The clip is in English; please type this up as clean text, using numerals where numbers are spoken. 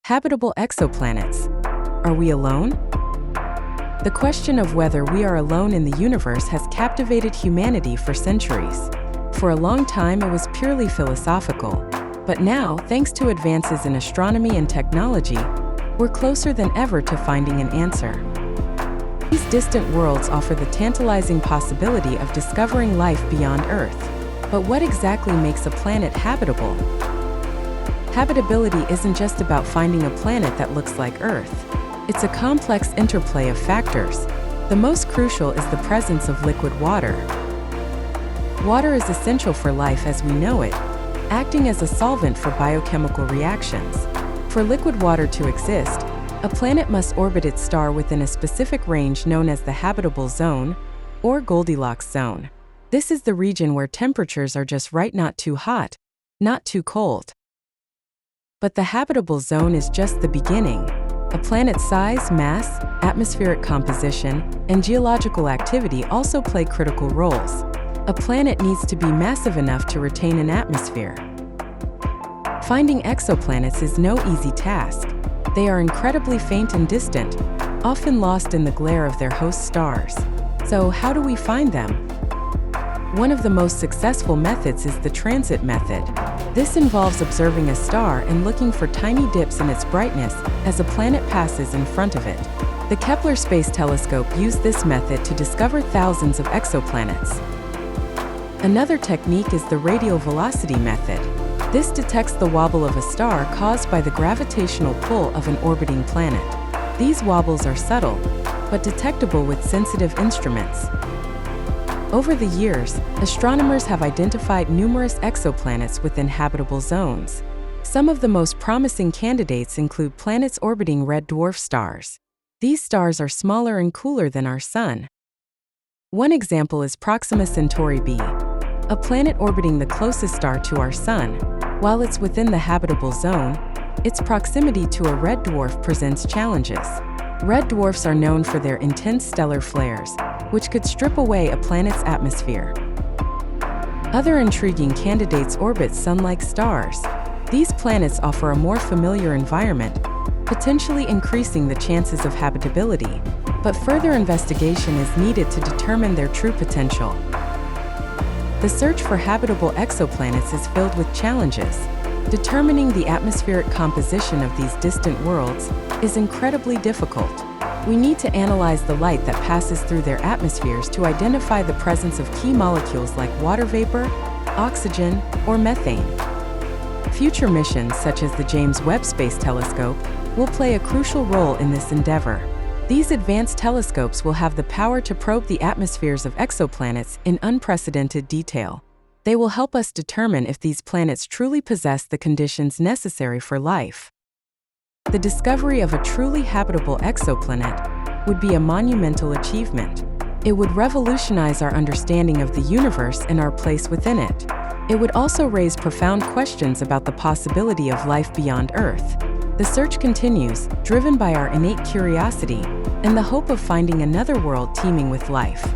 Habitable exoplanets. Are we alone? The question of whether we are alone in the universe has captivated humanity for centuries. For a long time, it was purely philosophical. But now, thanks to advances in astronomy and technology, we're closer than ever to finding an answer. These distant worlds offer the tantalizing possibility of discovering life beyond Earth. But what exactly makes a planet habitable? Habitability isn't just about finding a planet that looks like Earth. It's a complex interplay of factors. The most crucial is the presence of liquid water. Water is essential for life as we know it, acting as a solvent for biochemical reactions. For liquid water to exist, a planet must orbit its star within a specific range known as the habitable zone, or Goldilocks zone. This is the region where temperatures are just right, not too hot, not too cold. But the habitable zone is just the beginning. A planet's size, mass, atmospheric composition, and geological activity also play critical roles. A planet needs to be massive enough to retain an atmosphere. Finding exoplanets is no easy task. They are incredibly faint and distant, often lost in the glare of their host stars. So, how do we find them? One of the most successful methods is the transit method. This involves observing a star and looking for tiny dips in its brightness as a planet passes in front of it. The Kepler Space Telescope used this method to discover thousands of exoplanets. Another technique is the radial velocity method. This detects the wobble of a star caused by the gravitational pull of an orbiting planet. These wobbles are subtle, but detectable with sensitive instruments. Over the years, astronomers have identified numerous exoplanets within habitable zones. Some of the most promising candidates include planets orbiting red dwarf stars. These stars are smaller and cooler than our Sun. One example is Proxima Centauri b, a planet orbiting the closest star to our Sun. While it's within the habitable zone, its proximity to a red dwarf presents challenges. Red dwarfs are known for their intense stellar flares, which could strip away a planet's atmosphere. Other intriguing candidates orbit Sun-like stars. These planets offer a more familiar environment, potentially increasing the chances of habitability, but further investigation is needed to determine their true potential. The search for habitable exoplanets is filled with challenges. Determining the atmospheric composition of these distant worlds is incredibly difficult. We need to analyze the light that passes through their atmospheres to identify the presence of key molecules like water vapor, oxygen, or methane. Future missions such as the James Webb Space Telescope will play a crucial role in this endeavor. These advanced telescopes will have the power to probe the atmospheres of exoplanets in unprecedented detail. They will help us determine if these planets truly possess the conditions necessary for life. The discovery of a truly habitable exoplanet would be a monumental achievement. It would revolutionize our understanding of the universe and our place within it. It would also raise profound questions about the possibility of life beyond Earth. The search continues, driven by our innate curiosity and the hope of finding another world teeming with life.